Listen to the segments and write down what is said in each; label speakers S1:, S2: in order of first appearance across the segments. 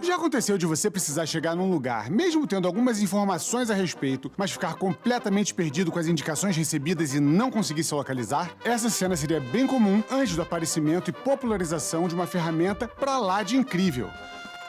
S1: Já aconteceu de você precisar chegar num lugar, mesmo tendo algumas informações a respeito, mas ficar completamente perdido com as indicações recebidas e não conseguir se localizar? Essa cena seria bem comum antes do aparecimento e popularização de uma ferramenta pra lá de incrível: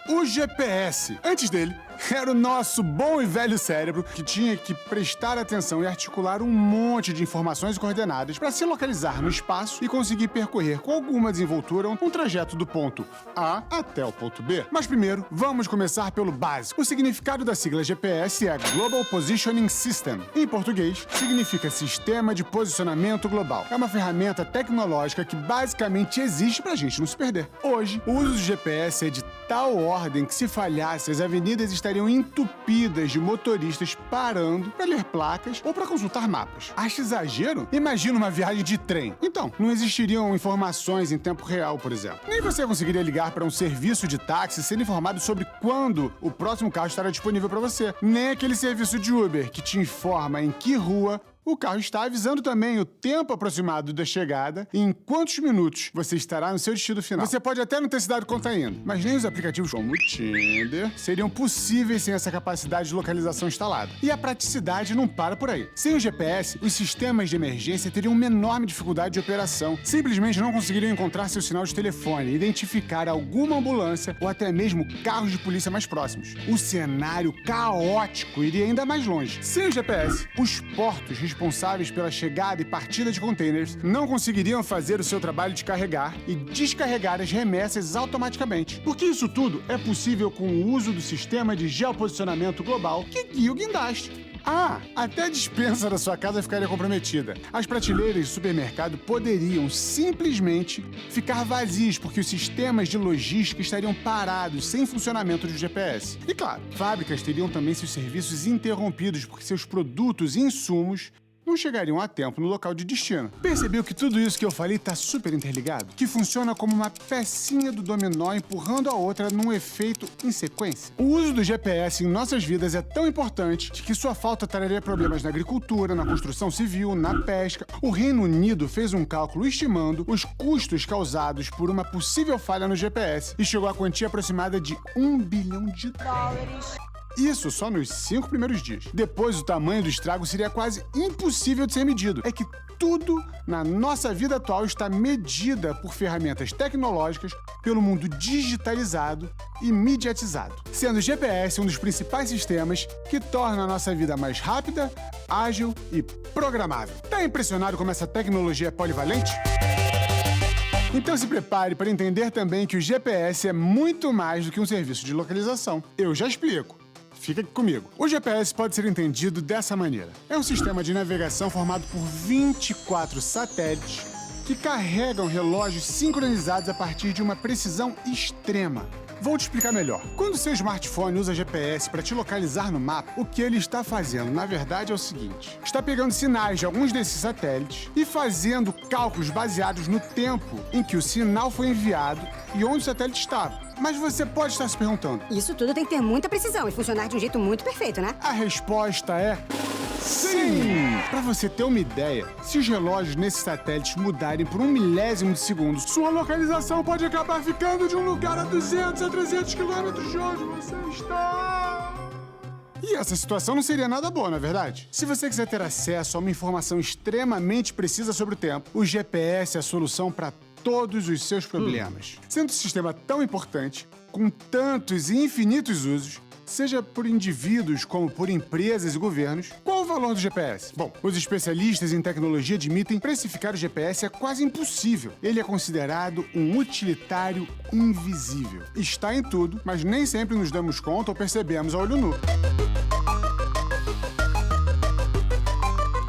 S1: o GPS. Antes dele, era o nosso bom e velho cérebro que tinha que prestar atenção e articular um monte de informações e coordenadas para se localizar no espaço e conseguir percorrer com alguma desenvoltura um trajeto do ponto A até o ponto B. Mas primeiro, vamos começar pelo básico. O significado da sigla GPS é Global Positioning System. Em português, significa Sistema de Posicionamento Global. É uma ferramenta tecnológica que basicamente existe pra gente não se perder. Hoje, o uso do GPS é de tal ordem que, se falhasse, as avenidas estariam entupidas de motoristas parando para ler placas ou para consultar mapas. Acha exagero? Imagina uma viagem de trem. Então, não existiriam informações em tempo real, por exemplo. Nem você conseguiria ligar para um serviço de táxi sendo informado sobre quando o próximo carro estará disponível para você. Nem aquele serviço de Uber que te informa em que rua o carro está, avisando também o tempo aproximado da chegada e em quantos minutos você estará no seu destino final. Você pode até não ter se dado conta ainda, mas nem os aplicativos como o Tinder seriam possíveis sem essa capacidade de localização instalada. E a praticidade não para por aí. Sem o GPS, os sistemas de emergência teriam uma enorme dificuldade de operação. Simplesmente não conseguiriam encontrar seu sinal de telefone, identificar alguma ambulância ou até mesmo carros de polícia mais próximos. O cenário caótico iria ainda mais longe. Sem o GPS, os portos responsáveis pela chegada e partida de containers não conseguiriam fazer o seu trabalho de carregar e descarregar as remessas automaticamente. Porque isso tudo é possível com o uso do sistema de geoposicionamento global que guia o guindaste. Até a despensa da sua casa ficaria comprometida. As prateleiras de supermercado poderiam simplesmente ficar vazias porque os sistemas de logística estariam parados, sem funcionamento do GPS. E claro, fábricas teriam também seus serviços interrompidos porque seus produtos e insumos não chegariam a tempo no local de destino. Percebeu que tudo isso que eu falei tá super interligado? Que funciona como uma pecinha do dominó empurrando a outra num efeito em sequência? O uso do GPS em nossas vidas é tão importante que sua falta traria problemas na agricultura, na construção civil, na pesca. O Reino Unido fez um cálculo estimando os custos causados por uma possível falha no GPS e chegou à quantia aproximada de $1 bilhão. Isso só nos 5 primeiros dias. Depois, o tamanho do estrago seria quase impossível de ser medido. É que tudo na nossa vida atual está medida por ferramentas tecnológicas, pelo mundo digitalizado e mediatizado, sendo o GPS um dos principais sistemas que torna a nossa vida mais rápida, ágil e programável. Tá impressionado como essa tecnologia é polivalente? Então se prepare para entender também que o GPS é muito mais do que um serviço de localização. Eu já explico. Fica aqui comigo. O GPS pode ser entendido dessa maneira. É um sistema de navegação formado por 24 satélites que carregam relógios sincronizados a partir de uma precisão extrema. Vou te explicar melhor. Quando seu smartphone usa GPS para te localizar no mapa, o que ele está fazendo, na verdade, é o seguinte: está pegando sinais de alguns desses satélites e fazendo cálculos baseados no tempo em que o sinal foi enviado e onde o satélite estava. Mas você pode estar se perguntando:
S2: isso tudo tem que ter muita precisão e funcionar de um jeito muito perfeito, né?
S1: A resposta é sim! Para você ter uma ideia, se os relógios nesses satélites mudarem por 1 milésimo de segundo, sua localização pode acabar ficando de um lugar a 200 a 300 quilômetros de onde você está. E essa situação não seria nada boa, não é verdade? Se você quiser ter acesso a uma informação extremamente precisa sobre o tempo, o GPS é a solução para todos os seus problemas. Sendo um sistema tão importante, com tantos e infinitos usos, seja por indivíduos como por empresas e governos, qual o valor do GPS? Bom, os especialistas em tecnologia admitem que precificar o GPS é quase impossível. Ele é considerado um utilitário invisível. Está em tudo, mas nem sempre nos damos conta ou percebemos a olho nu.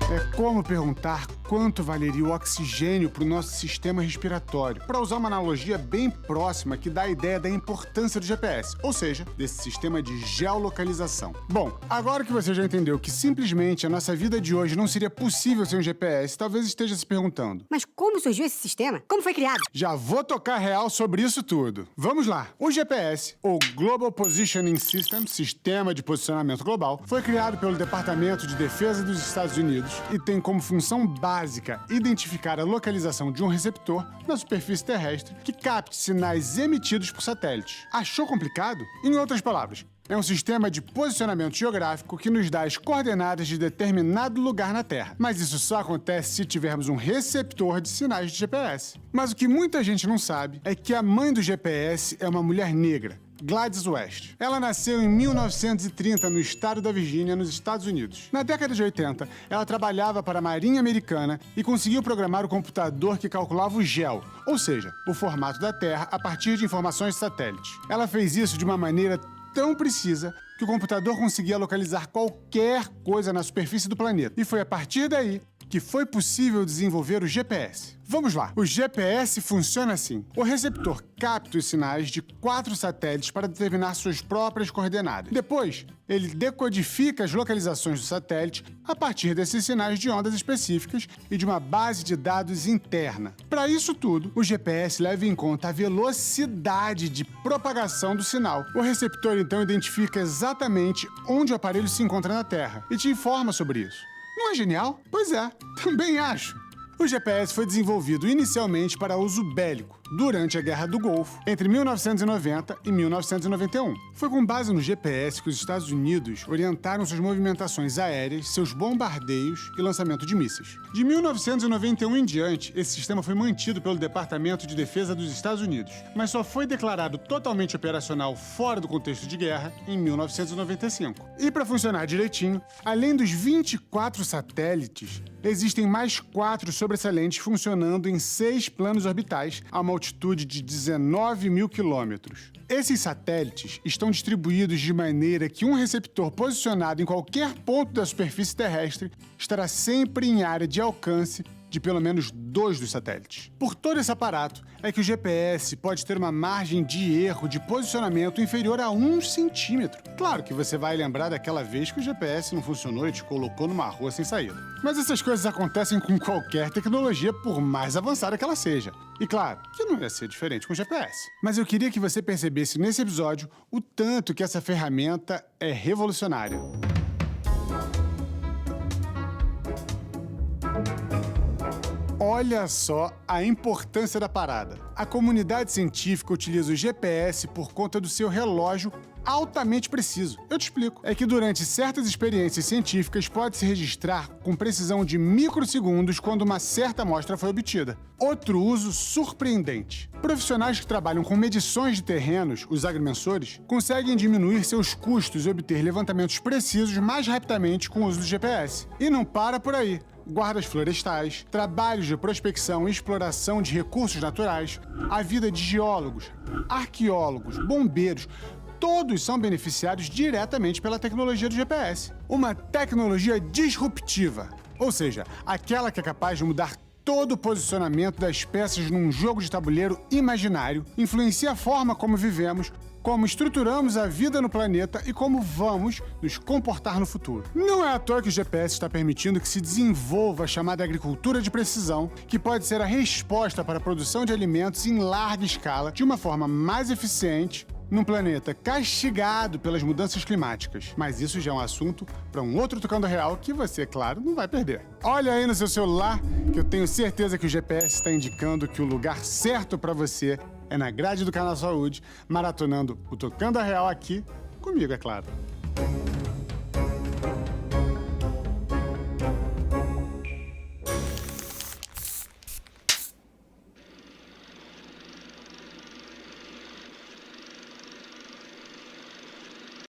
S1: É como perguntar quanto valeria o oxigênio para o nosso sistema respiratório, para usar uma analogia bem próxima que dá a ideia da importância do GPS, ou seja, desse sistema de geolocalização. Bom, agora que você já entendeu que simplesmente a nossa vida de hoje não seria possível sem um GPS, talvez esteja se perguntando:
S2: mas como surgiu esse sistema? Como foi criado?
S1: Já vou tocar real sobre isso tudo. Vamos lá. O GPS, ou Global Positioning System, Sistema de Posicionamento Global, foi criado pelo Departamento de Defesa dos Estados Unidos e tem como função básica básica identificar a localização de um receptor na superfície terrestre que capte sinais emitidos por satélites. Achou complicado? Em outras palavras, é um sistema de posicionamento geográfico que nos dá as coordenadas de determinado lugar na Terra. Mas isso só acontece se tivermos um receptor de sinais de GPS. Mas o que muita gente não sabe é que a mãe do GPS é uma mulher negra, Gladys West. Ela nasceu em 1930 no estado da Virgínia, nos Estados Unidos. Na década de 80, ela trabalhava para a Marinha Americana e conseguiu programar o computador que calculava o GEO, ou seja, o formato da Terra a partir de informações de satélite. Ela fez isso de uma maneira tão precisa que o computador conseguia localizar qualquer coisa na superfície do planeta. E foi a partir daí que foi possível desenvolver o GPS. Vamos lá. O GPS funciona assim. O receptor capta os sinais de 4 satélites para determinar suas próprias coordenadas. Depois, ele decodifica as localizações do satélite a partir desses sinais de ondas específicas e de uma base de dados interna. Para isso tudo, o GPS leva em conta a velocidade de propagação do sinal. O receptor, então, identifica exatamente onde o aparelho se encontra na Terra e te informa sobre isso. Não é genial? Pois é, também acho. O GPS foi desenvolvido inicialmente para uso bélico, durante a Guerra do Golfo, entre 1990 e 1991. Foi com base no GPS que os Estados Unidos orientaram suas movimentações aéreas, seus bombardeios e lançamento de mísseis. De 1991 em diante, esse sistema foi mantido pelo Departamento de Defesa dos Estados Unidos, mas só foi declarado totalmente operacional fora do contexto de guerra em 1995. E para funcionar direitinho, além dos 24 satélites, existem mais 4 sobressalentes funcionando em 6 planos orbitais a uma altitude de 19 mil quilômetros. Esses satélites estão distribuídos de maneira que um receptor posicionado em qualquer ponto da superfície terrestre estará sempre em área de alcance de pelo menos 2 dos satélites. Por todo esse aparato, é que o GPS pode ter uma margem de erro de posicionamento inferior a 1 centímetro. Claro que você vai lembrar daquela vez que o GPS não funcionou e te colocou numa rua sem saída. Mas essas coisas acontecem com qualquer tecnologia, por mais avançada que ela seja. E claro, que não ia ser diferente com o GPS. Mas eu queria que você percebesse nesse episódio o tanto que essa ferramenta é revolucionária. Olha só a importância da parada. A comunidade científica utiliza o GPS por conta do seu relógio altamente preciso. Eu te explico. É que durante certas experiências científicas pode-se registrar com precisão de microsegundos quando uma certa amostra foi obtida. Outro uso surpreendente. Profissionais que trabalham com medições de terrenos, os agrimensores, conseguem diminuir seus custos e obter levantamentos precisos mais rapidamente com o uso do GPS. E não para por aí. Guardas florestais, trabalhos de prospecção e exploração de recursos naturais, a vida de geólogos, arqueólogos, bombeiros, todos são beneficiados diretamente pela tecnologia do GPS. Uma tecnologia disruptiva, ou seja, aquela que é capaz de mudar todo o posicionamento das peças num jogo de tabuleiro imaginário, influencia a forma como vivemos, como estruturamos a vida no planeta e como vamos nos comportar no futuro. Não é à toa que o GPS está permitindo que se desenvolva a chamada agricultura de precisão, que pode ser a resposta para a produção de alimentos em larga escala, de uma forma mais eficiente, num planeta castigado pelas mudanças climáticas. Mas isso já é um assunto para um outro Tucando Real que você, claro, não vai perder. Olha aí no seu celular que eu tenho certeza que o GPS está indicando que o lugar certo para você é na grade do Canal Saúde, maratonando o Tucando Real aqui, comigo, é claro.